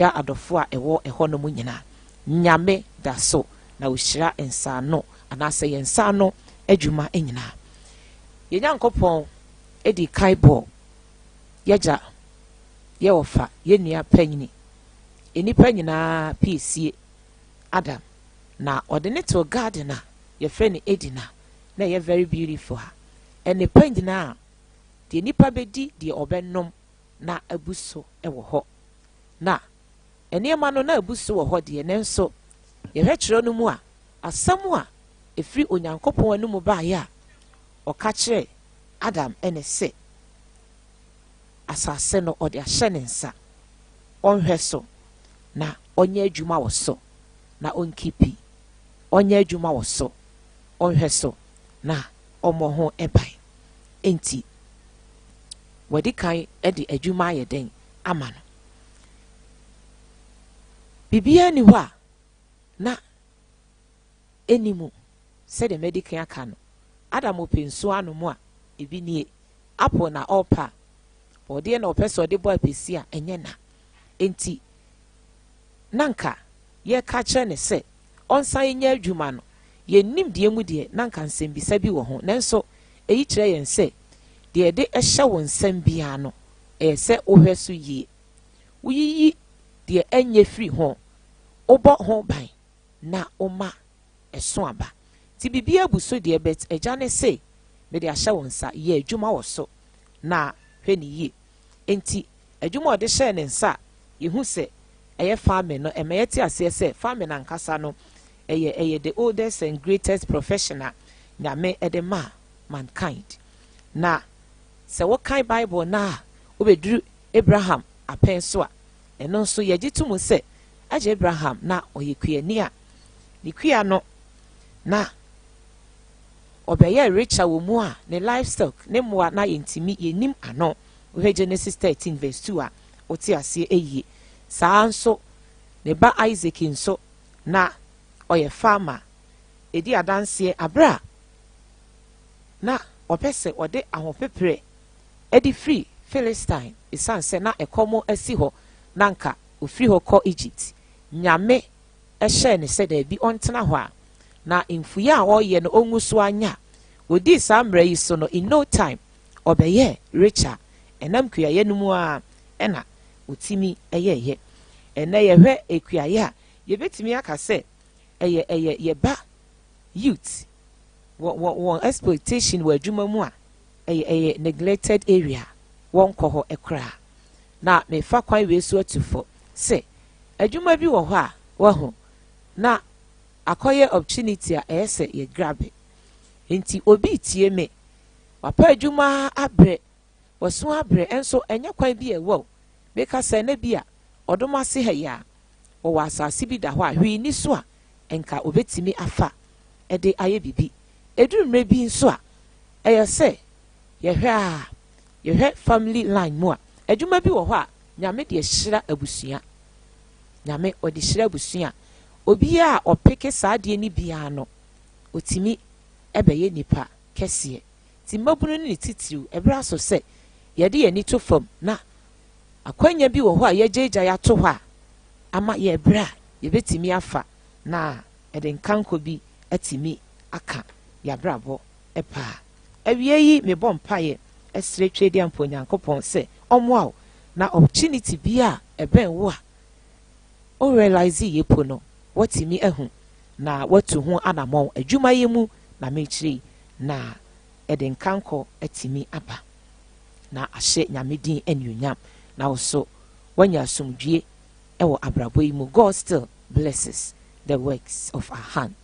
ya adofo a ewo eho no mu nyina nyame da so na ohyira ensa no anase yensa no adwuma enyina ye nyankopon edi kaibo yeja ye ofa ye nua panyini enipa nyina piesie Adam na ɔde to garden a ye friend Edina na ye very beautiful ha ene panyina de nipa bedi de obennom na abuso ewo hɔ na eniema no na abuso wɔ hɔ de nenso ye hwetro no mu a asɛm a efiri onyankopɔn anum ba ya ɔka kyerɛ Adam ene se asase no ɔde ahyɛ ne nsa ɔnhwɛ so na ɔnyɛ adwuma wɔ so na ɔnkipi ɔnyɛ adwuma wɔ so ɔnhwɛ so na ɔmmɔ ho ɛban enti wɔde kan ɛde adwuma ayɛ den ama no bibia ni hɔ a na enimu sɛ de medical aka no Adam openso anu mu a ebi nie apple na opa ɔde na ɔpɛ sɛ ɔde bɔ apesi a ɛnyɛ na enti nanka ye ka kyerɛ ne sɛ ɔnsan nyɛ adwuma no ye nim de mu de nanka nsɛm bisa bi wɔ ho nanso eyi kyerɛ yɛn sɛ de de ɛhyɛ wɔn nsɛm bia no ɛyɛ sɛ wohwɛ so yie woyiyi de ɛnyɛ firi ho obɔ ho ban na oma ɛso aba ti bibia buso de bet ɛgya ne sɛ me de ahyɛ wɔn nsa yɛ adwuma wɔ so na hwɛ ne yie enti adwuma ɔde hyɛ ne nsa yehu sɛ ɛyɛ farming no ɛmɛ yɛte aseɛ sɛ farming ankasa no ɛyɛ the oldest and greatest professional nyame ɛde ma mankind na sɛ wɔkan Bible na obeduru Abraham apɛn so a ɛno nso yɛgye to mu sɛ agye Abraham na ɔyɛ kuani a ne kua no na ɔbɛyɛ richer wɔ mu a ne livestock ne mmoa na yɛntimi yɛnim ano wohwɛ Genesis 13 verse 2 a wote aseɛ ɛyie saa nso ne ba Isaac nso na ɔyɛ farmer edi adanseɛ abra na ɔpɛ sɛ ɔde ahopepere edi free Philistine esan sɛ na ɛkɔmo asi hɔ nanka ofiri hɔ kɔ Egypt nyame ɛhyɛ ne sɛ da bi ɔntena hɔ a na mfuya a ɔyɛ no ongu so anya odi saa mmerɛ yi so no in no time ɔbɛyɛ richer ɛnam kuayɛ no mu a ɛna otimi ɛyɛ ɛnɛ yɛhwɛ ekuayɛ a yɛbɛtumi aka sɛ ɛyɛ yɛba youth wɔn exploitation wɔ adwuma mu a ɛyɛ neglected area wɔn kɔ hɔ ɛkora na mefa kwan wei so atufo sɛ adwuma bi wɔ hɔ a wɔho na akɔyɛ opportunity a ɛyɛ sɛ yɛ grab enti obi tie me wapa adwuma abrɛ wɔso abrɛ enso ɛnyɛ kwan bi ɛwɔ beka sɛ na bi a ɔdom ase ha ya ɔwɔ asase bi da hɔ a hwee ni so a enka obetimi afa ɛde ayɛ bibi eduru mmerɛ bi nso a ɛyɛ sɛ yɛhwɛ family line mu a adwuma bi wɔ hɔ a nyame de hyira abusua nyame ɔde hyira abusua obi a ɔpeke saa de ni bia no otimi ɛbɛyɛ nipa kɛseɛ ti mabunu ne titiriw ɛbra so sɛ yɛde yɛni to fam na akwanya bi wɔ hɔ a yɛgyegya yɛato hɔ a ama yɛbra yɛbɛtimi afa na ɛde nkanko bi atimi aka yɛabrabɔ ɛpaa awie yi mebɔ mpaeɛ ɛsrɛ twɛdi ampo Nyankopɔn sɛ ɔmmoa na opportunity bi a ɛbɛn wo a o realize yepo no watimi ehu na watu ho anamon adwuma yi mu na mekyiri na ɛde nkanko atimi aba na ahyɛ nyamedin anuonyam na also wanya asomdwie ɛwɔ abrabɔ yi mu. God still blesses the works of our hand,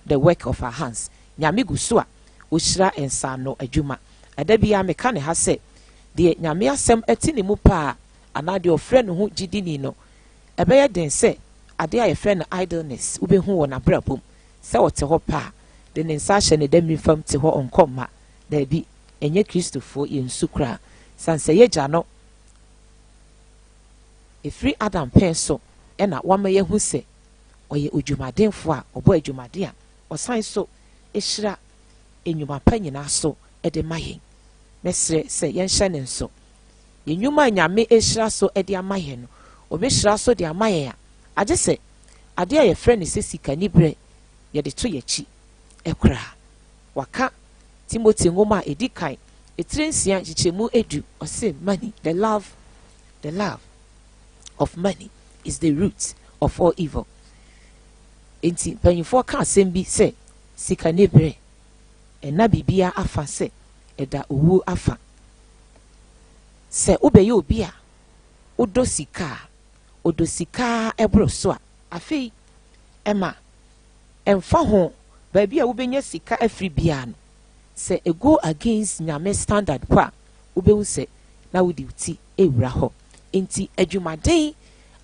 the work of our hands. Nyame gu so a ohyira ensa no adwuma ada bia meka ne ha sɛ de nyame asɛm ɛte ne mu pa ana de ofrɛ no ho gidini no ɛbɛyɛ den sɛ ade a yɛfrɛ no idleness wobɛhu wɔ n'abrabom sɛ wɔte hɔ pa de ne nsa hyɛ ne dami fam te hɔ ɔnkɔmma daabi ɛnyɛ kristofo yɛnsu kora sansɛ yɛgya no ɛfiri Adam pɛn so ɛna wama yɛhu sɛ ɔyɛ odwumadenfo a ɔbɔ adwumade a ɔsan so ɛhyira enwuma pa nyinaa so ɛde ma yɛn mɛsrɛ sɛ yɛnhyɛ ne nso enwuma nyame ɛhyira so ɛde ama yɛn no obeshira so de amaye a agye se ade a ye frɛ ne se sika ni bre ye de to ye chi ekra waka Timothy ngoma edikan etrensia chichemu edu ose money the love of money is the root of all evil. Enti panyimfo ka asɛm bi sɛ sika ne bre ɛna bibia afa sɛ ɛda owu afa sɛ wobɛyɛ obi a odo sika ɛboro so a afei ɛma ɛmfa ho baabi a wobɛnya sika afiri bia no sɛ go against nyame standard kwa wobɛhu sɛ na wodi uti ewura hɔ enti adwumaden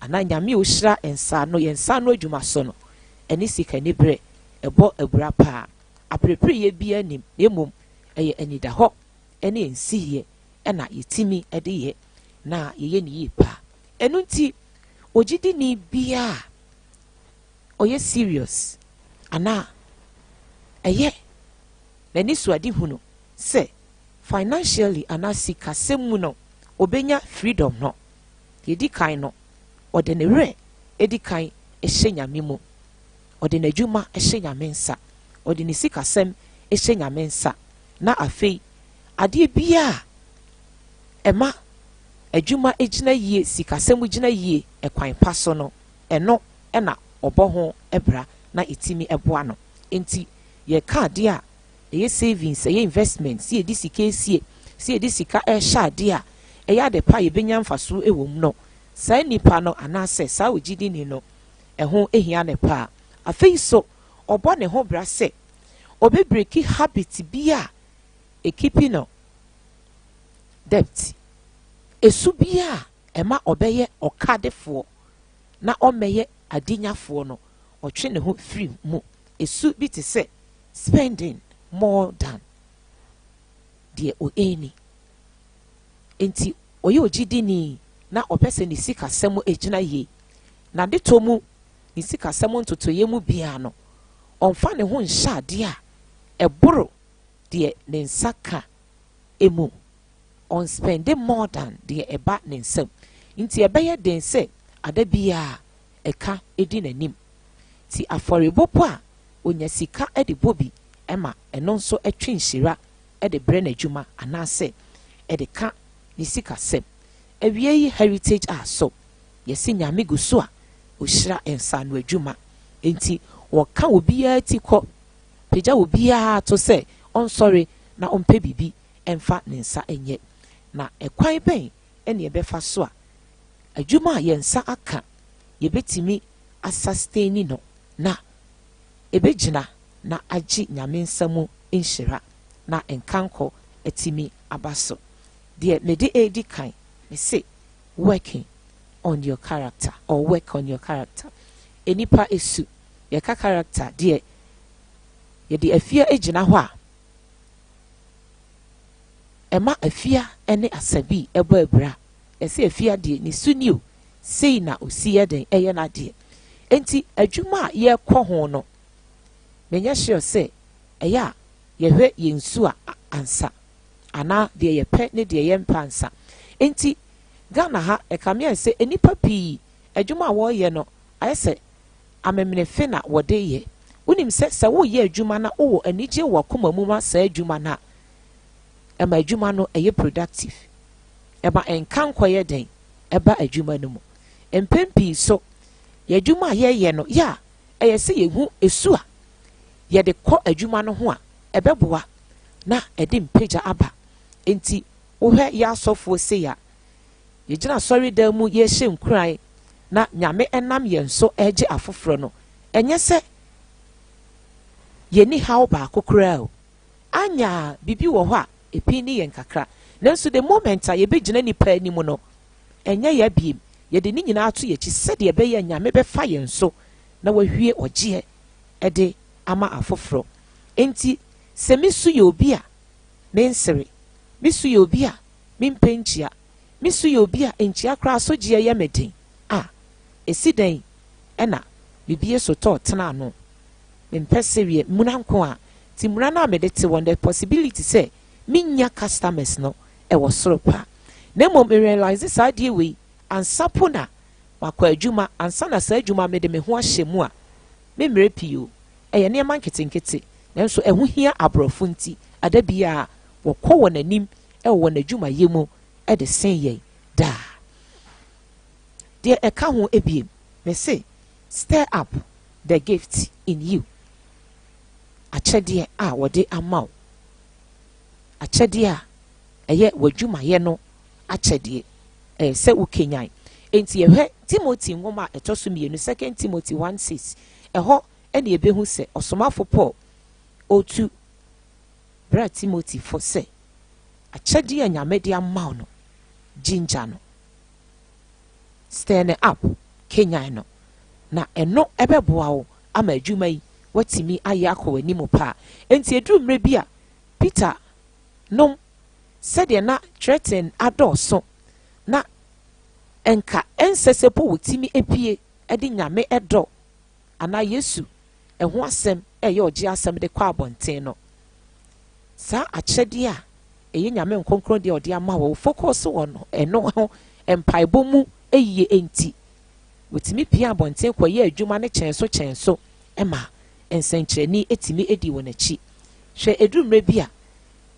ana nyame ohyira ensa no adwuma so no ɛne sika ne bre ɛbɔ abura pa aprepre ye bia nim emom ɛyɛ anida hɔ ɛne ensiye ɛna yetimi ɛde yɛ na yeye ne yi pa ɛno nti ogidi ni bia ɔyɛ serious ana ɛyɛ n'ani suade hunu sɛ financially ana sika semu no obenya freedom no yedi kan no ɔde ne re edi kan ɛhyɛ nyame mu ɔde n'adwuma ɛhyɛ nyame nsa ɔde ne sikasɛm ɛhyɛ nyame nsa na afei adeɛ bia ɛma adwuma egyina yie sikasɛm gyina yie ɛkwan pa so no ɛno ɛna ɔbɔ ho ɛbra na etimi ɛboa no enti yɛ ka adeɛ a ɛyɛ savings ɛyɛ investment si edi sika esie si edi sika ɛhyɛ adeɛ a ɛyɛ ade pa yɛbɛnya mfaso ɛwɔ mu no saa nipa no anaasɛ saa ogidi ni no ɛho ehia ne pa afei so ɔbɔ ne ho bra sɛ ɔbɛbreki habit bi a ekipi no debt esu bi a ɛma ɔbɛyɛ ɔkadefoɔ na ɔmɛyɛ adinyafoɔ no ɔtwe ne ho free mu esu bi te sɛ spending more than deɛ ɔɛni enti ɔyɛ ogidi ni na ɔpɛ ne sika sɛm egyina yie na de to mu ne sika sɛm ntotoyɛ mu bia no ɔmfa ne ho nhyɛ adeɛ a ɛboro deɛ ne nsa ka emu on spending more than deɛ ɛba ne nsam nti ɛbɛyɛ den sɛ ada bia ɛka edi n'anim ti afɔrebɔpo a onya sika ɛde bobi ɛma ɛno nso ɛtwe nhyira ɛde brɛ n'adwuma anaasɛ ɛde ka ne sika sɛm awie yi heritage a so yɛsi nyame gu so a ohyira ensa no adwuma enti wɔka obiara ti kɔ pagya obiara to sɛ ɔnsɔre na ɔmpɛ bibi ɛmfa ne nsa ɛnyɛ na ɛkwan bɛn ɛne ɛbɛfa so a adwuma a yɛnsa aka yɛbɛtumi asustain no na ɛbɛgyina na agye nyame nsa mu nhyira na nkankɔ ɛtumi aba so deɛ mede edi kan me say working on your character or work on your character enipa esu yɛka character deɛ yɛde afia egyina hɔ a ɛma afia ɛne asabi ɛbɔ abira ɛsɛ afia deɛ ne su ni o sei na osi yɛ den ɛyɛ na deɛ enti adwuma a yɛkɔ ho no menya sure sɛ ɛyɛ a yɛhwɛ yɛn su a ansa ana deɛ yɛpɛ ne deɛ yɛmpa ansa enti Ghana ha ekamia sɛ enipa pii adwuma a wɔyɛ no ayɛ sɛ amemnefe na wɔde yɛ wonim sɛ woyɛ adwuma na wowɔ anigye wɔ koma mu ma saa adwuma na ɛma adwuma no ɛyɛ productive ɛma ɛnka nkɔyɛ den ɛba adwuma no mu mpɛn pii so yɛ adwuma a yɛyɛ no yɛ a ɛyɛ sɛ yɛhu esu a yɛde kɔ adwuma no ho a ɛbɛboa na ɛde mpagya aba enti wohwɛ yɛ asɔfoɔ se ya yɛgyina sɔre dan mu yɛhyɛ nkuran na nyame ɛnam yɛn so ɛgye afoforo no ɛnyɛ sɛ yɛni haw baako koraa o anya bibi wɔ hɔ a epi ne yɛn kakra nanso the moment a yɛbɛgyina nipa anim no ɛnyɛ yɛ biem yɛde ne nyinaa to yɛkyi sɛdeɛ ɛbɛyɛ nyame bɛfa yɛn so na wahwie ɔgyeɛ ɛde ama afoforo enti sɛ misu yɛ obi a mensere misu yɛ obi a mempɛnkyia misu yɛ obi a nkyia koraa so gyeɛ yɛ meden a esi dan ɛna bibie so tɔ tena ano mempɛ sewie mmuna nko a ti mmuna no a mede te wɔn the possibility sɛ minya customers no ɛwɔ soro pa na mmom realize saa deɛ wei ansapo na makwa adwuma ansa na saa adwuma me de me ho ahye mu a me mmerɛ pii o ɛyɛ nneɛma nketenkete nanso ɛho hia aborɔfo nti ada bia wɔkɔ wɔ n'anim ɛwɔ wɔn adwuma yɛ mu ɛde sen yɛn daa deɛ ɛka ho ebiem me se stir up the gift in you akyɛdeɛ a wɔde ama wo akyɛdeɛ a ɛyɛ w'adwumayɛ no akyɛdeɛ sɛ wokenyan enti yɛhwɛ Timothy nwoma a ɛtɔ so mmienu 2 Timothy 1:6 ɛhɔ ɛne yɛbɛhu sɛ ɔsomafo Paul otu bra Timothy fo sɛ akyɛdeɛ a Nyame de ama wo no ginger no stir up kenyan no na ɛno ɛbɛboa wo ama adwuma yi watimi ayɛ akɔ w'anim paa enti eduru mmerɛ bi a Peter nom sɛdeɛ na threaten adɔɔso na enka ensese po wotimi epie ɛde Nyame ɛdɔ ana Yesu ɛho asɛm ɛyɛ ɔgye asɛm de kɔ abɔnten no saa akyɛdeɛ a ɛyɛ Nyame nkonkron deɛ ɔde ama wo focus wɔ no ɛno ho empaebɔ mu ɛyie enti wotimi pie abɔnten kɔ yɛ adwuma ne kyɛn so ɛma nsɛnkyerɛni etimi edi wɔ n'akyi hwɛ eduru mmerɛ bi a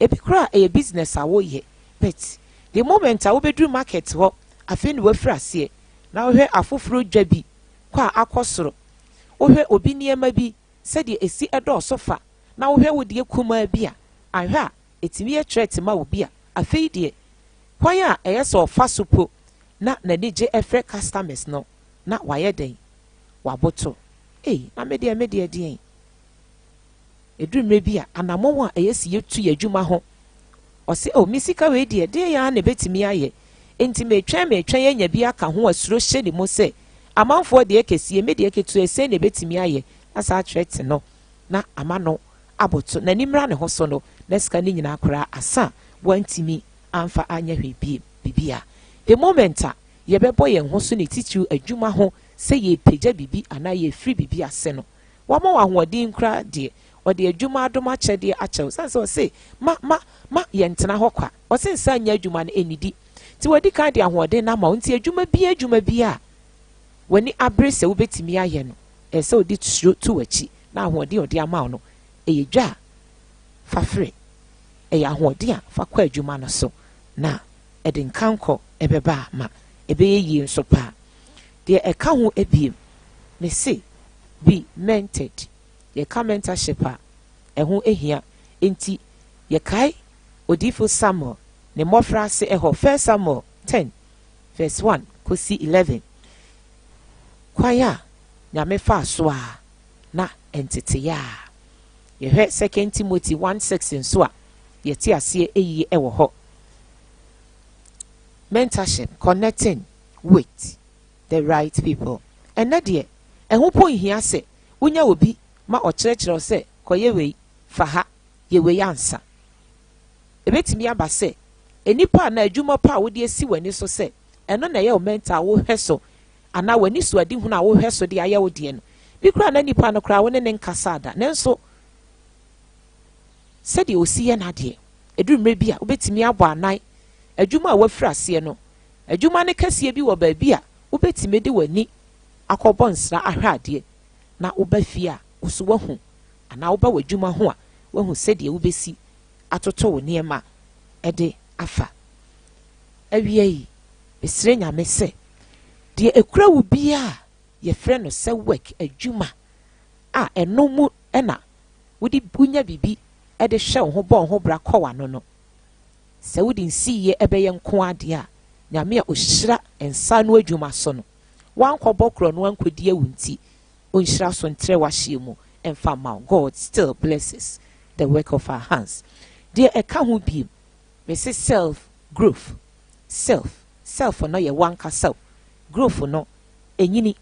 ebi kora ɛyɛ business a woyɛ but the moment a wobɛduru market hɔ afei ne wafiri aseɛ na wohwɛ afoforo dwa bi kɔ a akɔ soro wohwɛ obi nneɛma bi sɛdeɛ esi ɛdɔɔso fa na wohwɛ wo deɛ kumaa bi a ahwɛ a etimi yɛ threat ma wo bi a afei deɛ kwan a ɛyɛ sɛ ɔfa so po na n'ani gye ɛfrɛ customers no na wayɛ den waboto na me deɛ deɛ eduru mmerɛ bi a anamɔn a ɛyɛ si yɛtu yɛ adwuma ho ɔse me sika wei deɛ ya na ebetimi ayɛ enti metwɛn yɛnya bi aka ho asuro hyɛ ne mu sɛ amanfoɔ deɛ kɛseɛ me deɛ ketewa sɛ na ebetimi ayɛ na saa threat no na ama no aboto na nimra ne ho so no na sika ne nyinaa koraa asa wantimi amfa anya hwɛ bibia the moment a yɛbɛbɔ yɛn ho so ne titiw adwuma ho sɛ yɛpagya bibi anaa yɛfiri bibi ase no wama wɔ ahoɔden koraa deɛ ɔde adwuma adom akyɛdeɛ akyɛw san sɛ ɔse ma yɛntena hɔ kwa ɔse nsa nyɛ adwuma no ɛnidi nti wɔdi kan de ahoɔden no ama wo nti adwuma bi a w'ani abere sɛ wobɛtumi ayɛ no ɛsɛ wode suro to w'akyi na ahoɔden ɔde ama wo no ɛyɛ dwa a fa frɛ ɛyɛ ahoɔden a fa kɔ adwuma no so na ɛde nkankɔ ɛbɛba a ma ɛbɛyɛ yie nso paa deɛ ɛka ho ebiem ne se be mentored yɛka mentorship a ɛho ehia enti yɛkae odifo Samuel ne mmɔfra ase ɛhɔ 1 Samuel 10:1 kosi 11 kwan a Nyame fa so a na ɛnteteyɛ a yɛhwɛ 2 Timothy 1:6 nso a yɛte aseɛ ɛyie ɛwɔ hɔ mentorship connecting with the right people ɛnɛ deɛ ɛho po nhia sɛ wonya obi ma ɔkyerɛkyerɛ sɛ kɔyɛ wei fa ha yɛ wei ansa ebetimi aba sɛ enipa na adwuma pa a wode asi w'ani so sɛ ɛno na ɛyɛ wo mentor a wohwɛ so anaa w'ani so adi hu na wohwɛ so de ayɛ wo deɛ no bi kora na nipa no kora wo ne nkasa ada nanso sɛdeɛ osi yɛ n'adeɛ eduru mmerɛ bi a wobetimi abɔ anan adwuma a wafiri aseɛ no adwuma ne kɛseɛ bi wɔ baabi a wobetimi de w'ani akɔbɔ nsra ahwɛ adeɛ na woba fie a woso wahu anaa woba w'adwuma ho a wahu sɛdeɛ wobɛsi atoto wo nneɛma ɛde afa awie yi besire Nyame sɛ deɛ ekura wo bia a yɛfrɛ no sɛ work adwuma a ɛno mu ɛna wode bunya bibi ɛde hwɛ wo ho bɔ wo ho bra kɔ wano no sɛ wode nsiiɛ ɛbɛyɛ nko adeɛ a Nyame a ohyira nsa no adwuma so no wankɔbɔ korɔ no wankɔdi awu nti onhyira so ntrɛ wahyɛ mu ɛmfa ma wo. God still blesses the work of our hands. Deɛ ɛka ho biem me say self growth self no yɛ wanka self growth no enyini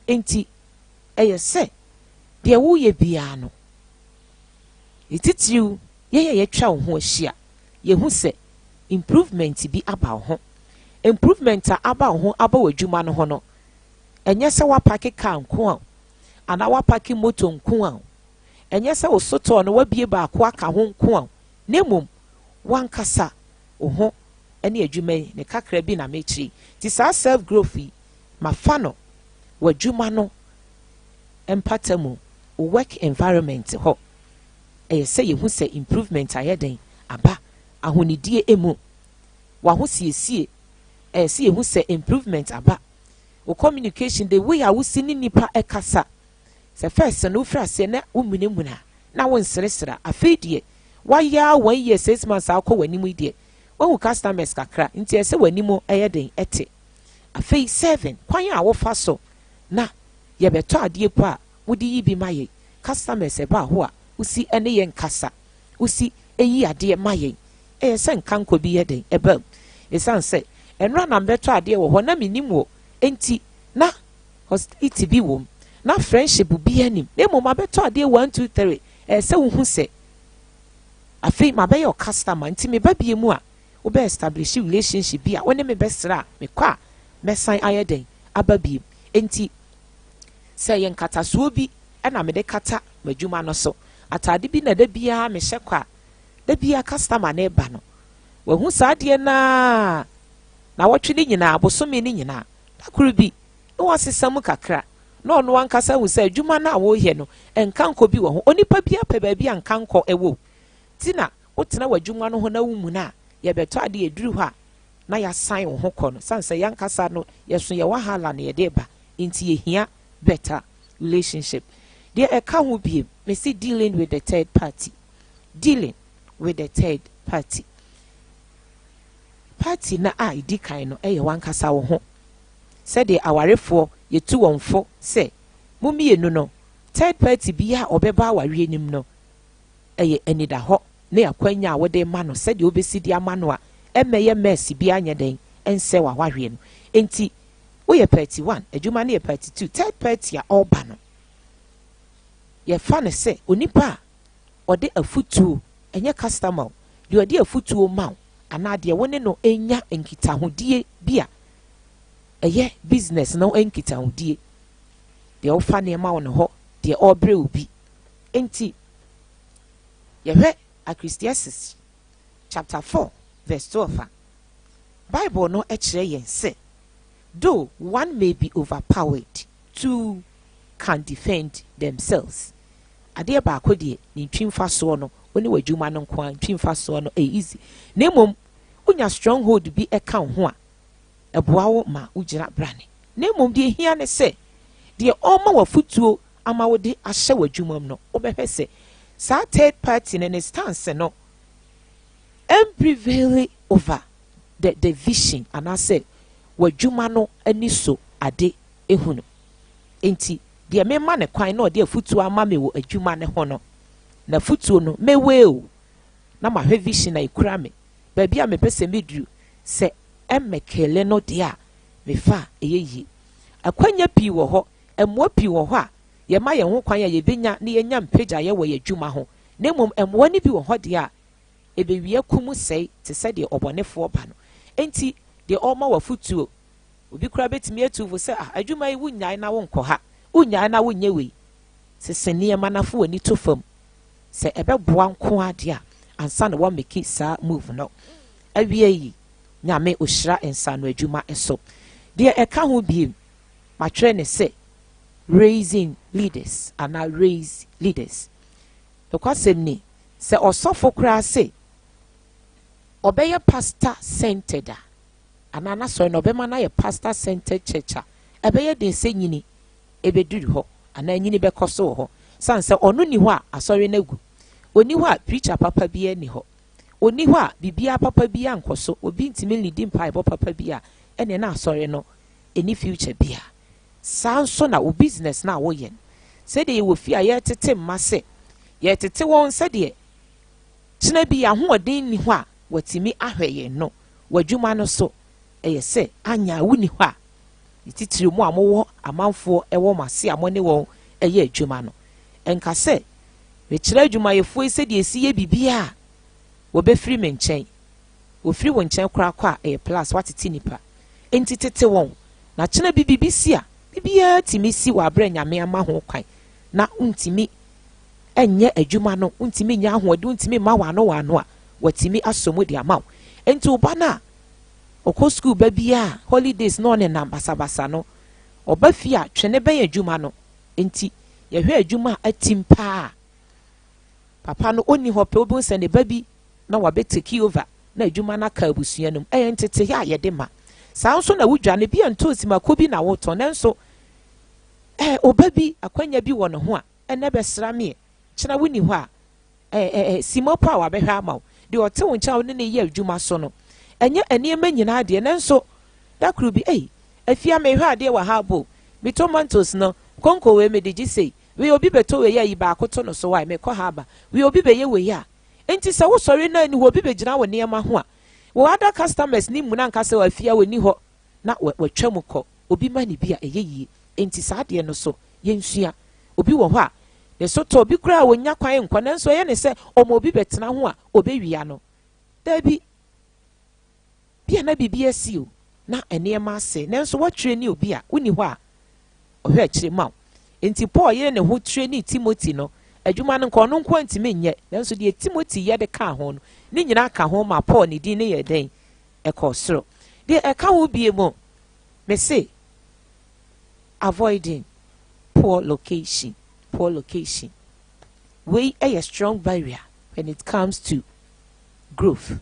enti ɛyɛ sɛ deɛ woyɛ biara no etitiriw yɛyɛ yɛtwa wo ho ahyia yɛhu sɛ improvement bi aba wo ho improvement a aba wo ho aba w'adwuma no ho no ɛnyɛ sɛ wapake car nko a anaa wapake moto nko a ɛnyɛ sɛ wo sotɔ no wabie baako aka ho nko a na mmom wankasa wo ho ɛne adwuma yi ne kakra bi na mekyiri ti saa self growth yi mafano w'adwuma no empata mu work environment ho say yehu say improvement ayeden aba ahonidie emu wahosiesie say yehu say improvement aba o communication the way a wusi ni nipa ekasa se first no frase na umunemuna na wonsresra afedie waya 1 year 6 months akọ wanimu die wo customers kakra nti ese wanimu eyeden ete afei 7 kwan a wo fa so na ye beto ade po a wodi yi bi maye customers eba ho a usi ene ye nkasa usi eyi ade maye se nkanko bi yeden eba esan se enra na beto ade wo ho na minimu enti na hostility bi wom na friendship bi anim na mo mabeto ade 1 2 3 se wo hu se afei mabe your customer nti me ba bie mu a wo be establish relationship bi a woni me besra me kwa mesan ayeden ababie enti se yen katasuo bi na me de kata madwuma no so atade bi na da bia me hye kwa da bia customer na eba no wo hu sa ade na wotwe ni nyina abosome ni nyina takuru bi no wasesam kakra no ono ankasa hu se adwuma na wo hye no enkanko bi wo ho onipa bia pe ba bia nkanko ewo tina wotena wadwuma no ho na wumu na ye beto ade eduru ha na ya sign wo ho kɔ no sanse yankasa no yeso ye wahala na ye de ba nti ye hia better relationship there eka ho bi me see dealing with the third party na idi kan no eye wankasa wo ho said the awarefo ye tu wonfo se mumienu no third party bia obeba aware nim no eye enida ho na yakwanya a wode ma no said the obesi di ama no a emeye mess bi anya den ense wa hwahwe no enti we ye party 1 adwuma na ye party 2 third party a oba no ye fa ne se onipa ode afutuo enye customer de ode afutuo ma ana de woni no enya nkitahodie bia eye business no enkitahodie de o fa ne ma wo no ho de obre obi enti ye hwe Ecclesiastes chapter 4 verse 12 Bible no ekire yen se though one may be overpowered, two can defend themselves. Ade ba akodi ni twimfa so no oni wadwuma no nko twimfa so no easy. Nemom unya stronghold bi eka ho a eboa wo ma ugina brane. Nemom de hia ne se de oma wafutuo ama wo de ahye wadwuma no obehwe se sa third party ne stance no prevail over the vision and I say wadwuma no ani so ade ehunu enti de me ma ne kwan no de afutuo ama me wo adwuma ne ho no na futuo no mewe o na ma hwe vision na ikura me ba bia me pese meduru se emekele no de a me fa eyeyi akwanya pi wo ho emwa pi wo ho a ye ma ye ho kwan ya ye benya na ye nya mpagya ye wo ye adwuma ho na mom emwa ni bi wo ho de a ebewie kumu sei te se de obonefo ba no enti de oma wafutuo obi kura betimi etuvo se adwuma yi wunyae na wonko ha wunyae na wonye we se senie manafo ani to fam se ebeboa nko ade a ansa na wo make sa move no awie yi nyame ohira ensa no adwuma eso de eka ho biem matwere ne se raising leaders and now raise leaders because ni se osofo kura se obeye pastor centered anana so no bema na ye pastor centered church ebeye den se nyini ebeduru ho ana nyini bekoso ho sanse ono ni ho a asori na gu oni ho a preacher papa bi ani ho oni ho a bibia papa bi ankoso obi ntimi lead mpa ebo papa bi a ene na asori no any future bia sanso na o business na wo yen se de wo fi a ye tete mmase ye tete won se de kina bi ahoɔden ni ho a watimi ahweye no wadwuma no so eye se anya wuni ho a titiri mu amowo amanfo ewo mase amone won eye adwuma no enka se we kira adwuma yefo se de esi ye bibia wo be free me nkyɛn wo free won nkyɛn kora kwa plus watiti nipa entitete won na kina bibibi si a bibia timi si wa abra nyame ama ho kwan na untimi enye adwuma no untimi nya ahoɔden untimi ma wano a watimi asomu de amaw enti oba na okɔ school ba bia holidays no ne nam basabasa no oba fi a twene be adwuma no enti ye hwe adwuma atim pa papa no oni ho pe obi se ne ba bi na wa beteki over na adwuma na ka abusua no ntete ya ye de ma saa nso na wudwa ne bi antosi makobi na woto nenso oba bi akwanya bi wo ne ho a ene be sra me kyena woni ho a simopo a wa behwe amaw de ote wo ncha wo ne ye adwuma so no enye eniema nyina de nenso da kru bi afia me hwe ade wa ha bo mi tomatoes no konko we me de gise we obi beto we ya yi ba akoto no so wa me kɔ ha ba we obi be ye we ya enti se wo sori na ni obi be gina wo niema ho a wo other customers ni mu na nka se wa afia we ni ho na wa twam kɔ obi ma ni bi a yie enti saa de no so yensua obi wo ho a ne so to obi kura wonya kwan nkɔ nanso ye ne se omo obi betena ho a obewia no da bi bia na bibi asi o na eniema ase nanso watwe ni obi a woni ho a ohwe akire maw enti Paul ye ne ho twe ni Timothy no adwuma no nko no nko antime nye nanso de Timothy ye de ka ho no ni nyina ka ho ma Paul ni din ne ye den ekosoro de eka ho bie mo me say avoiding poor location we a strong barrier when it comes to growth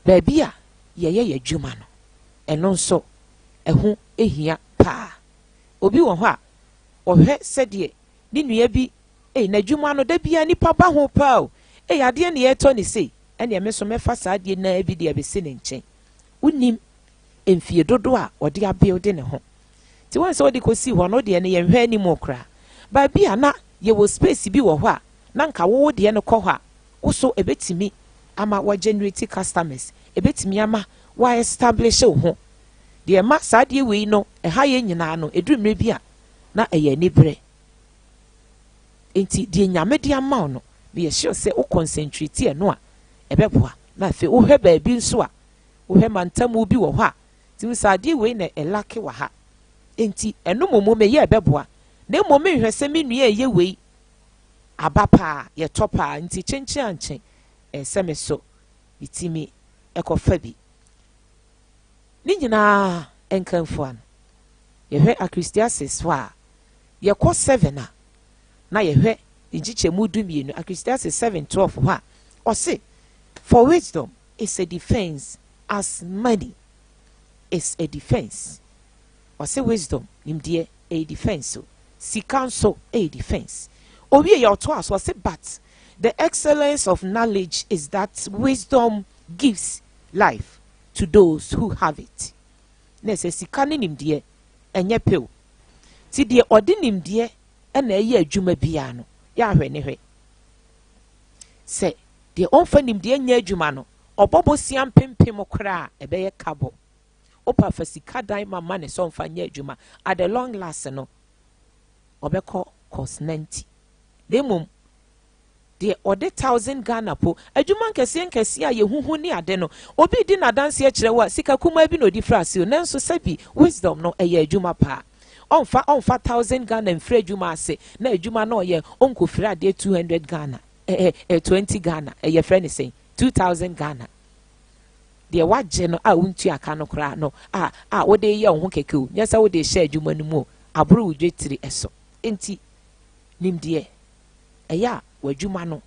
baby a ye adwuma no eno nso eho ehia pa obi wo ho a ohwe sede ni nua bi na adwuma no da bia nipa ba ho pa o ade ne ye to ne sei ene me so mefa saa de na bi de abesi ne nchen unim emfie dodo a ode abuild ne ho ti won se ode kosi ho no de ne ye hwe ni mo kra ba bia na ye wo space bi wo ho a na nka wo de ne kɔ ho a wo so ebetimi ama wa generate customers ebetimi ama wa establish ho de ma saa de we no ha ye nyina no edumre bi a na eye ni bre enti de nyame de ama no be sure say o concentrate no a ebeboa na fe wo hwe ba bi nso a wo hwe mantamu bi wo ho a ti wo saa de we na elake wa ha enti eno momo me ye ebeboa na momo me hwe se me nua ye we abapa ye topa enti chenchi anchen enseme so bitimi ekofa bi ni nyina enkanfo an ye hwe Ecclesiastes wa ye kɔ 7 a na ye hwe njiche mudu mienu Ecclesiastes 7:12 wa ɔse for wisdom is a defense as money is a defense ɔse wisdom nimdeɛ a defense so sika nso a defense owie ye ɔto aso ɔse but the excellence of knowledge is that wisdom gives life to those who have it. Nese sika ne nimdeɛ enye pew. Ti de ɔde nimdeɛ na ɛyɛ adwuma bia no. Ya hwɛ ne hwɛ. Se de ɔmfa nimdeɛ nya adwuma no, ɔbɔbɔ siam pempem kra ɛbɛyɛ kabo. Opa fa sika dan mama ne so ɔmfa nya adwuma. At the long last no, ɔbɛkɔ cost 90. Demom de ode 1,000 Ghana po adwuma nkese a yehuhu ni ade no obi di na danse akire wa sika kuma bi no di frase o nanso sabi wisdom no eye adwuma pa onfa 1,000 Ghana mfra adwuma ase na adwuma no ye onko fira ade 200 Ghana 20 Ghana eye frɛ ne sen 2,000 Ghana de wagye no a wuntu aka no kra no a wode ye ho keke o nyesa wode hye adwuma no mu aburu wudwetiri eso enti nimdeɛ eya wadwuma no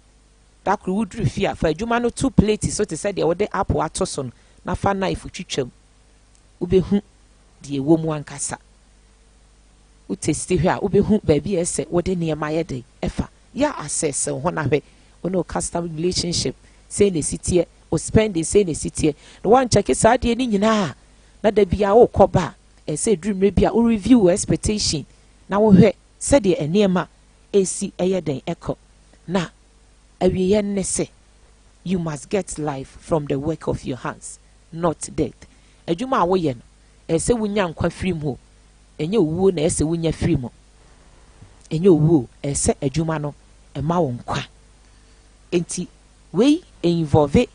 dakru wudru fia fa adwuma no 2 plates so te said de wode apple ato so no na fa knife twitwam ubehu de ewo mu ankasa utesti hwe a ubehu baabi ese wode niema ye de efa ya access ho na hwe ono custom relationship say na sitie o spending say na sitie no wan check saa de ni nyina na da bia wo koba say dream bia o review expectation na wo hwe said de eniema esi eyeden eko na awiye ne se you must get life from the work of your hands not death adwuma wo ye no ese wunya nkwa firim ho enye owuo na ese wunya firim ho enye owuo ese adwuma no ema wo nkwa enti we involve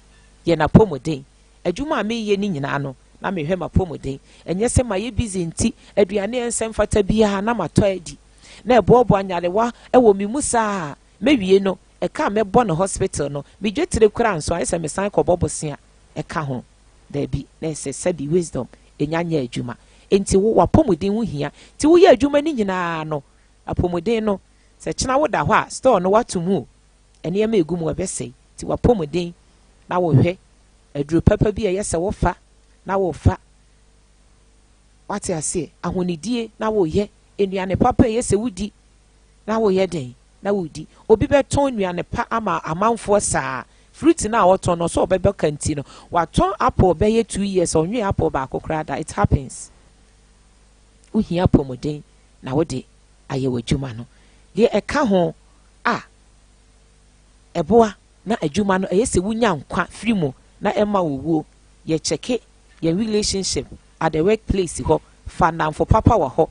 ye na pomoden adwuma me ye ni nyina no na me hwe ma pomoden enye se ma ye busy nti aduane ensem fata bia na mato adi na ebobo anyarewa ewo mi musa mewie no eka mebo no hospital no me dwetire kura nso ayese me san kobobosia eka ho da bi na ese sabi wisdom enyanya adwuma enti wo wapomuden ho hia ti wo ye adwuma ni nyina no apomuden no se kyena wo da ho a store no watomu ene ma egum webesei ti wapomuden na wo hwe aduru papa bi yese wo fa na wo fa wate ase ahonidie na wo ye enuane papa yese wudi na wo ye den na wudi obi beton nuane pa ama amanfo saa fruit na waton no so obebe kanti no waton apple be ye 2 years onwe apple ba akokra da it happens uhia pomodin na wo de aye wadwuma no de eka ho eboa na adwuma no eyese wunya nkwa free mu na ema wowo ye cheke ye relationship at the workplace ho fanamfo papa wa ho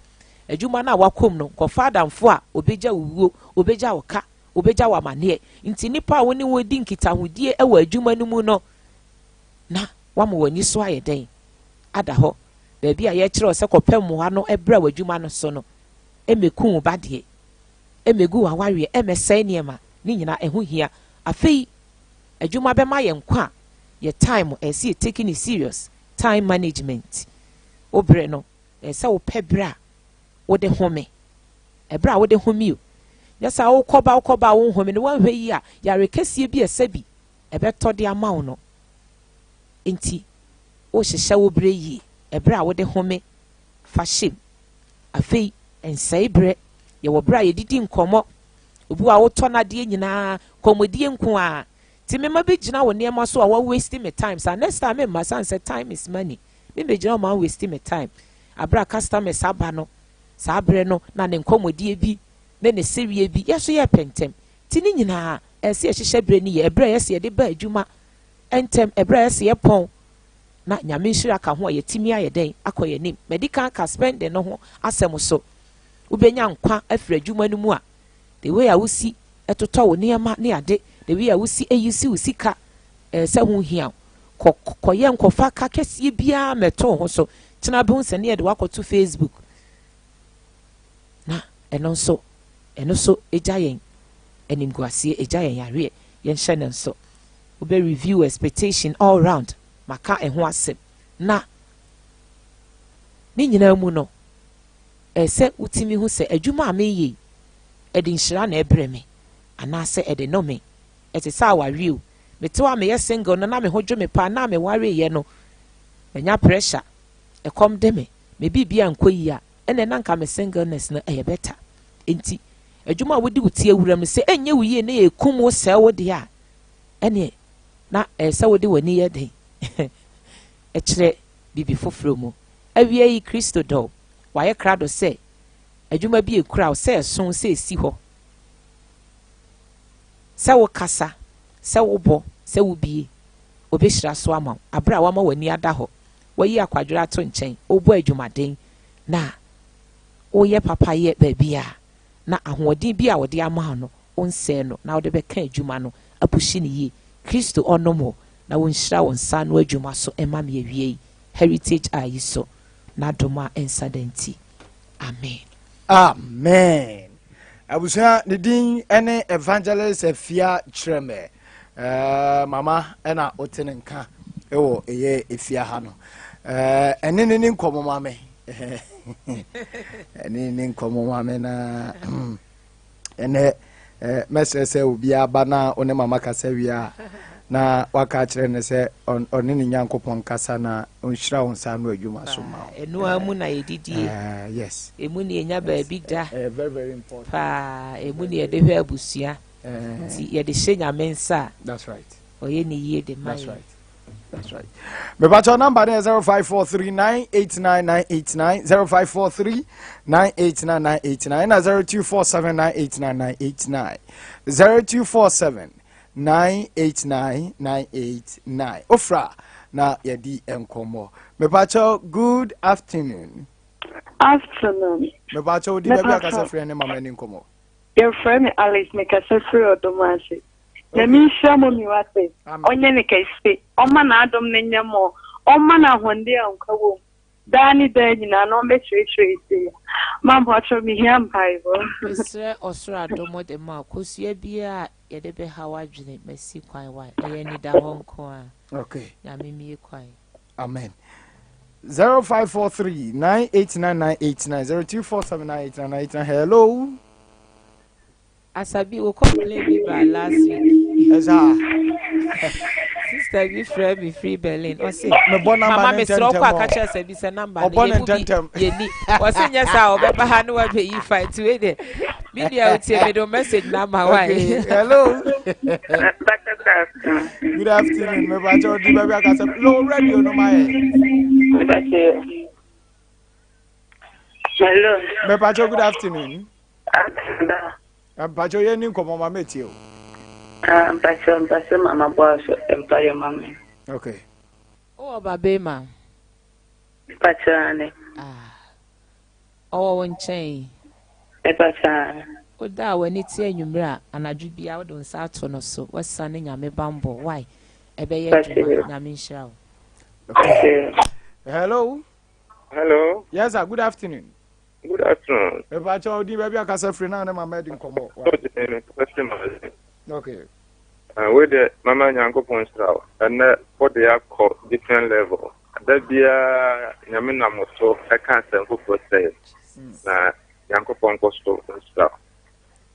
adwuma na wakom no ko fadamfo a obeja wowo obeja woka obeja wa mane nti nipa a woni wodi nkitahodie e wa adwuma no mu no na wamo wani so ayeden ada ho baabi a ye kire se kopem ho no ebra wa adwuma no so no emeku bade emegu wa ware emesai niema ni nyina eho hia afei adwuma be ma ye nkwa ye time esi taking it serious time management obre no ese wo pebra wo de home ebra wo de home o yesa wo koba wo home no wanhwe yi a yare kasie bi esabi ebeto de amawo no enti wo hyehye wo bre yi ebra wo de home fa shim afei ensai bre ye wo bra ye didi nkomo obu a wo to na de nyina komodie nko a ti me ma be gina wo niam so a wo waste me time so next time me ma san say time is money me be gina ma waste me time abra customer saba no sabre no na ne nkomodie bi ne serie bi yeso ye pentem ti ni nyina ese ehihye bre ni ye ebra yese ye de ba adwuma entem ebra yese ye pon na nyame nhira ka ho ye timi ayeden akoye nim medical ka spend no ho asem so ubenya nkwa afira adwuma no mu a the way a wusi etoto wo niam ne ade the way a wusi eyisi usika se ho hia koye nkofa ka kese bia meto ho so kyena be hunse ne ye de wakoto Facebook na eno so ejayen enimguasie ejayen yare yen hye nso ube review expectation all round maka eho asem na ni nyina mu no ese utimi hu se adwuma ameye edi nhira na ebre me anase edi no me etisa aware o metewa me ye single no na me hodwo me pa na me ware ye no enya pressure ekom de me bibia nkoyi a ene nanka me singleness na eye better enti adwuma wodi wuti awuram se enye wuye na ekum wo se wo de a ene na se wo de wani ye den ekire bibi foforo mu awie yi Kristo do waye krado se adwuma bi ekura wo se son se esi ho se wo kasa se wo bo se wo bie obehira so ama abra wa ma wani ada ho wayi akwadwira to nchen obo adwumaden na oye papa ye babia na ahoɔden bi a wɔde ama no onse no na wɔde bɛka adwuma no apushi ne yi Kristo onomo na wonhyira won sa no adwuma so ema me awie heritage ayi so na doma ensadanti amen abusa ne din ene evangelist efia kyereme mama ena otenenka ewo eye efia ha no ene ne nkomo mame ene nkomo mame na ene mesese obi aba na one mama kasa wia na waka kyerɛ ne sɛ ɔne ne nyankopɔn kasa na onhyira wo nsa no adwuma so ma eno amu na yedidie yes emu ne nya ba bi da very very important pa emu ne yede hwɛ abusua ti yede hye nyame nsa that's right oye ne yie de mai that's right me ba cho number 0543989989 0543989989 na 0247989989 0247989989 ofra na yedi enkomo me ba cho good afternoon me ba cho di baby akasa frɛ ne mama ni nkomo your friend Alice me kasa frɛ odomase na mi shamo mi wate onye ne kaise oma na adom ne nyamo oma na honde ankawo dani dani na no be tree mam hocho mi hiam paibo misre osura adomo de ma kosua bia ye de be hawadwene masi kwan wa eye ni da honko a okay ya mimi kwan amen 0543 989 0247989989. Hello. Asabi will complain me by last week. Yes, Sister, be friend me free Berlin. Or say, Mama, Miss Rocco, catch us a bit number. Or was in yes, I'll be behind what pay you fight to it. Maybe I would say, middle message number. Why? Hello. Good afternoon. Me bacho di baby akasa low radio no my. Hello. Me bacho good afternoon. Bacho ye ni komo ma meti o. Bacho mama boss empire mama. Okay. Oh, babema. Bacho ane. Oh, one chain. Bacho. Oda when it's a numera and I do be out on Saturn or so. What's sunning a me bambo? Why? Ebe Yamin Shell. Hello. Hello. Yes, sir. Good afternoon. Good afternoon. Me bacho di baby akasa free na ma made komo. Okay. With the Mama Yanko Ponstra, and what they are called different level. That be a Yamina Moso, I can't send for sale. Na Yanko Poncosto Ponstra.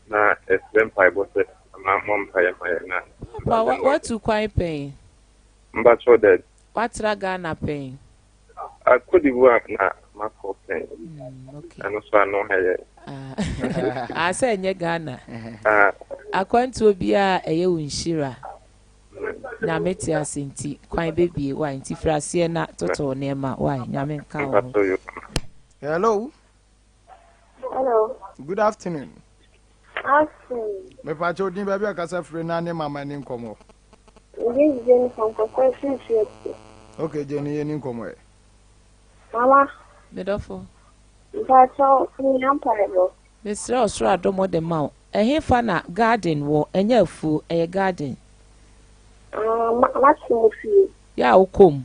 Na it's vampire, but my mom pay my na. What to quite pay? But so that what's Ragana paying? I could work na my paying. Okay. And also I know her. I say nye Ghana. Akwantu obi a eye wunshira. Na meti asenti kwan bebie wa nti frase na toto nema wa nyame nka wo. Hello. Hello. Good afternoon. Afternoon. Me pacho din baby akasa free na ne mama ni nkomo. This Jenny from Confession Church. Okay, Jenny ye ni nkomo e. Mama. Medofo. Bacho ni amparebo. Mr. Osro adomo de ma. Ehe fa na garden wo enya afu eye garden. Maximum fee. Ya okom.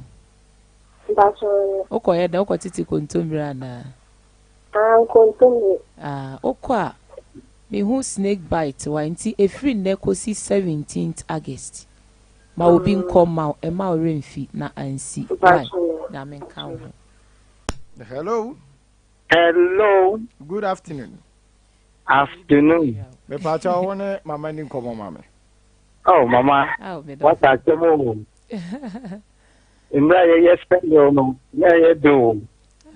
Bacho. Okoye da okotiti kontomira na. Kontomira. Okwa me hu snake bite wa nti efri nekosi 17th August. Ma obi nkoma e ma oremfi na ansi. Na menka wo. Hello. Hello. Good afternoon. Afternoon. Me pacha wone mama ni nkomo mama. Oh, mama. What are you doing? Yes, spend your no. Yeah, you do.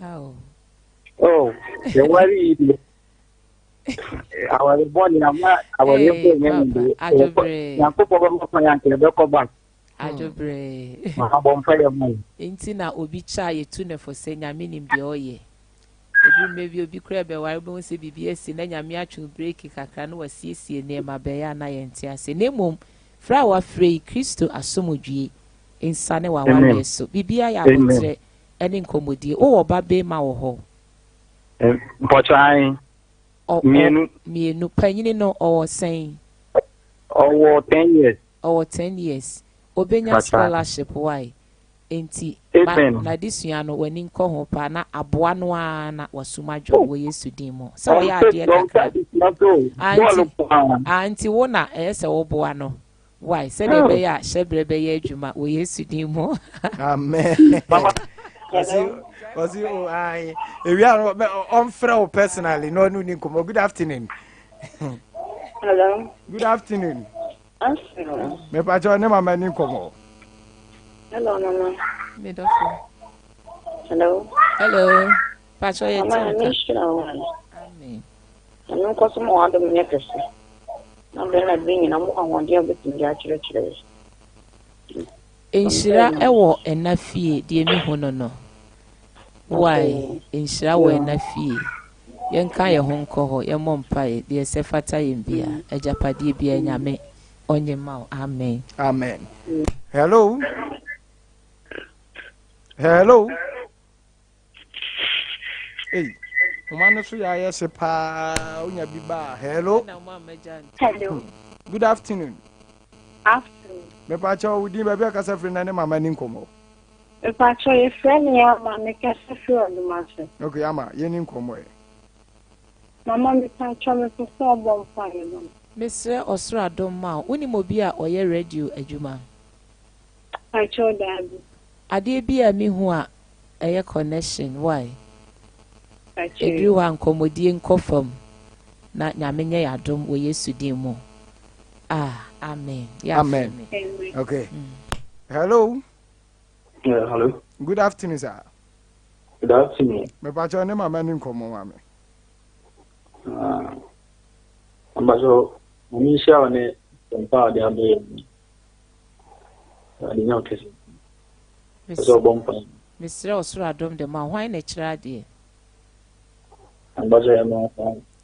Oh, the worry. Our body, I'm not. Our Ajobre. Ajobre. My bonfire man. Intina obi cha yetu ne for say nyame nim de oye. Ebi maybe obi kra be ware bo se BBS na nyame atwu break kakra no wasiesie ne ma be ya na yente ase. Nemom fra wa free Kristo asomodwie insane wa ware so. Bibia ya botre ene nkomodie. O oba be ma wo ho. Mpotrai. Mienu panyini no owo sen. Owo 10 years. Owo 10 years. Obenya scholarship why? Enti na disua no wani nko ho pa na aboa no a na wasumadwo wo Yesu din mo. So ya ade kakra. Anti wo na ese wo boa no. Why? Say dey be ya shebrebe ya adwuma wo Yesu din mo. Amen. Was you I we are on friend personally no ni nkomo. Good afternoon. Hello. Good afternoon. Afternoon. Me pacho ne mama ni nkomo. Hello, Mama. Medofo. Hello. Hello. Pacho ye Mama, tinka. Amen. Ano ko sa mo adom niya kasi. Nabela na bingin na mo ang dia betin dia chire. Enshira ewo enafie de mi hono no. Why? Enshira wo enafie. Yenka ye honko ho ye mompae de se fata yembia. Ejapade bia nyame onye ma. Amen. Amen. Hello. Hello. Hey. Umano so ya yese pa unya biba. Hello. Hello. Good afternoon. Afternoon. Me pa cha udi baby akasa free na ne mama ni nkomo. Me pa cha ye friend ya ma me kasa free on the matter. Okay, ama ye ni nkomo e. Mama me pa cha me so bon fire no. Mr. Osro Adoma, woni mo bi a oye radio adwuma. I told Daddy. Ade bi a mi hu a a connection why Actually. everyone komodie nkɔ fam na nyame nyɛ yadom wɔ Yesu din mu. Amen. Yeah, Amen. Okay. Hello. Yeah, hello. Good afternoon, sir. Good afternoon. Me pacho ne mama ni nkomo mama. Ambazo mmisha wane Sompa de ambe. Ani nyakesi. So bompa. Mr. Osura Adom de ma why na kyerɛ de. Ambazo ya ma.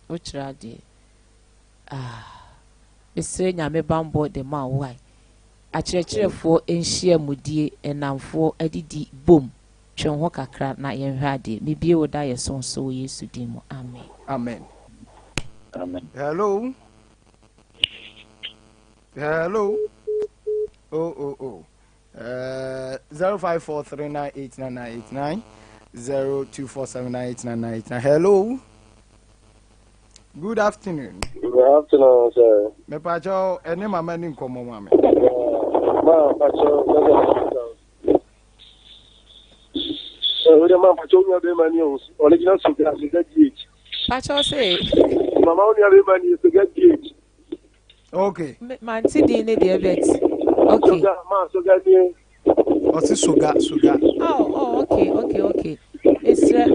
O kyerɛ de. Mr. Nyame bambo de ma why. Akyerɛkyerɛfoɔ enhyia mudie enamfoɔ adidi bom. Twɛn hɔ kakra na yɛnhwɛ ade. Mebie wo da yɛ sonso wɔ Yesu din mu. Amen. Amen. Amen. Hello. Hello. 0543989989 0247989989. Hello. Good afternoon. Good afternoon, sir. Me pacho ene mama ni nkomo mama. Ma pacho Ode ma pacho nya be mani o original sugar gate. Pacho say Mama nya be mani sugar gate. Okay. Man ti di ne de bet. Okay. Sugar ni. Osi sugar. Oh, okay. Mr.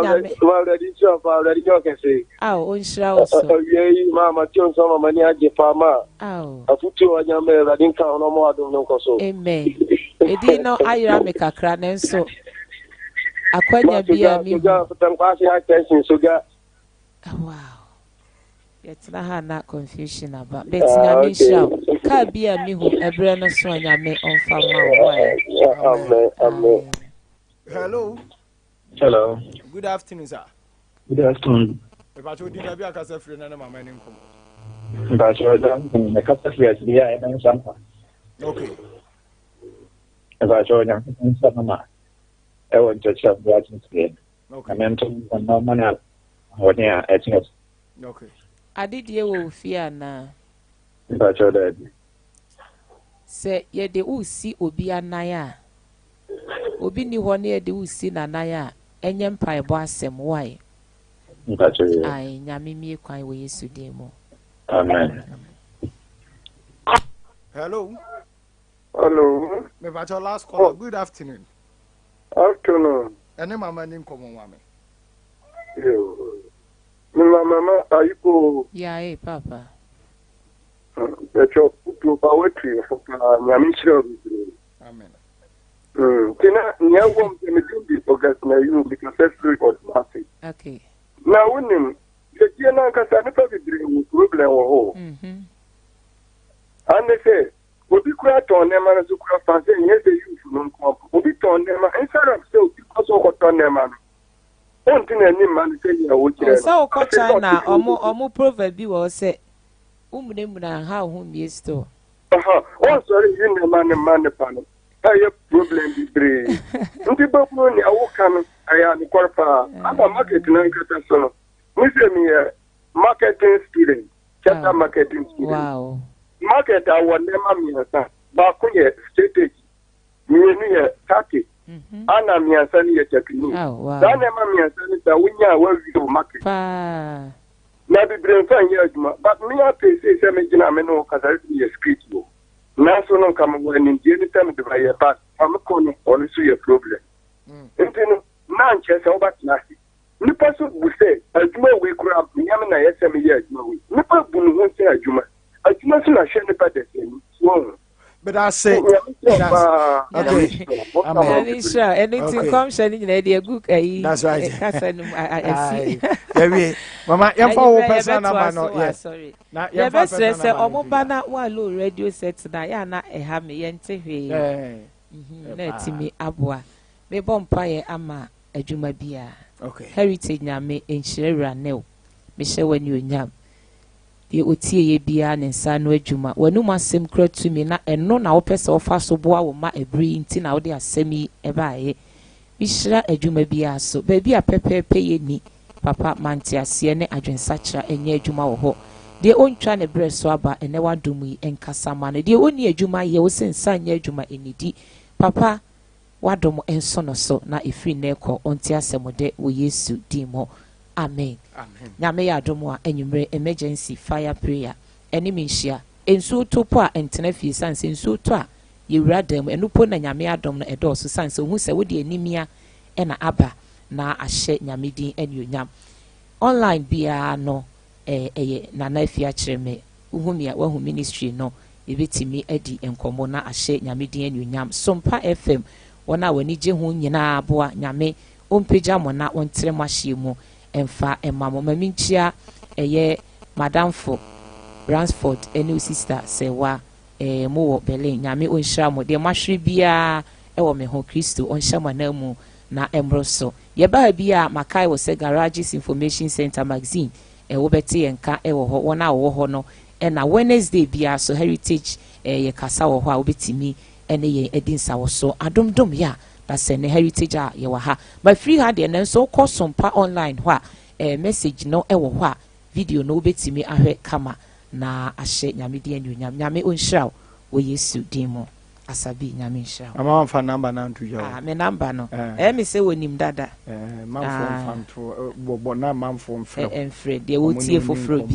Nyame. Already can say. Onshira also. Yeah, mama tion so mama ni age fama. Afutu anyame radin ka no mo adom no koso. Amen. Edi no ayira me kakra nenso. Akwanya bia mi. Sugar tankwasi attention sugar. Wow. Yetna ha na confusion aba. Bet nyame nshira. Ka bia mi hu ebre no so nyame onfa ma why. Amen. Hello. Hello. Good afternoon, sir. Good afternoon. Me pacho di na bia kasa free na mama ni nkomo. Pacho dan me kasa free dia e ben Sompa. Okay. Pacho nya Sompa. E won chacha bia tin. Okay.Amentum no mana wonia etinga. Okay. Adidie wo fia na. Pacho da. Se ye de usi obi anaya. Obi ni hɔ na ye de usi nanaya. Enye mpaebɔ asɛm why. Pacho. Ai nyame mie kwan wɔ Yesu din mu. Amen. Hello. Me pacho last call. Good afternoon. Afternoon. Ene mama ni nkomo mama. Yo. Mama ayiko. Yeah, papa. Echo to poetry for nyamishiro. Amen. Tina nyawo mtemedi August na you because every was massive. Okay. Na wonim ye na kasa ne pa bidire problem wo ho. Ande se obi kura ton ne ma na so kura fa se nye se you no nko obi ton ne ma inside se obi ko so ko ton ne ma no. Ontina ni man se ya wo kire. So ko China omo proverb bi wo se umuna ha ho mi store. Oh sorry you ne man pa no. Aye problem bi bre. Nti ba ko ni awoka no aya ni korpa. Aba market na nkata so no. We say me marketing student. Chata marketing student. Wow. Market our nema mi nsa. Ba ko ye strategy. Mi ni ye tactic. Ana mi nsa ni ye technique. Da nema mi nsa ni da wunya wa video market. Pa. Na bi bre fa ye aduma. But me a pay say me gina me no kasa ye script go. Na so no kam wo ni die ni time de ba ye pass. Am ko no only so your problem. Ntino na nche se oba na si. Nipa so bu se aduma we kura nyam na ye se me ye aduma we. Nipa bu no ho se aduma. Aduma so na hwe nipa de se ni. So but I say okay. Amen. Sure. Anything come shining in the good. That's right. I see. Mama, you for person number no. Sorry. Na you best say omo bana wa low radio set na ya na e ha me yente hwe. Na timi aboa. Me bompa ye ama adwuma bia. Okay. Heritage nyame enhyerewura new. Me hye wani onyam. Ye otie ye bia ne nsa no adwuma. Wanu masem kra tumi na eno na wo pese wo fa so boa wo ma ebri nti na wo de asemi e baaye. Mi hyira adwuma bia so. Ba bia pepepe ye ni. Papa manti ase ne adwensakra enye adwuma wo ho. De ontwa ne bre so aba ene wadom yi enkasa ma ne. De oni adwuma ye wo sensa nye adwuma enidi. Papa wadom enso no so na efiri na ekọ onti asɛmode wo Yesu din mo amen nyame ya adom a enyumre emergency fire prayer eni minhia ensu topo a entena fie sanse ensu to a yewura dam enupo na nyame adom no edoso sanse ohu se wo de animia na aba na ahye nyame din enyonyam online bia no nana afia kyereme uhumia wahu ministry no ebetimi adi enkomo na ahye nyame din enyonyam Sompa FM wona wani je ho nyina aboa nyame ompeja mo na wontre mahye mu emfa emamo maminchia madamfo Ransford enu sister sewa mo wo Berlin nyame onhira mo de mahwe bia ewo me ho Kristo onhya manamu na emroso yeba bia makai wo se Garages Information Center magazine wo beti enka ewo ho wona wo ho no na Wednesday bia so heritage ye kasa wo ho a obetimi ene ye edinsa wo so adomdom ya da se ne heritage a ye wa ha ma free ha de nenso ko Sompa online ho a message no ewo ho a video no obetimi ahwe kama na ahye nyame de anyonyam nyame onhira wo Yesu din mo asabi nyame nhira ama mfa number na ntuja me number no me se wonim dada manfo mfa nto bo na manfo mfre de wo tie foforo bi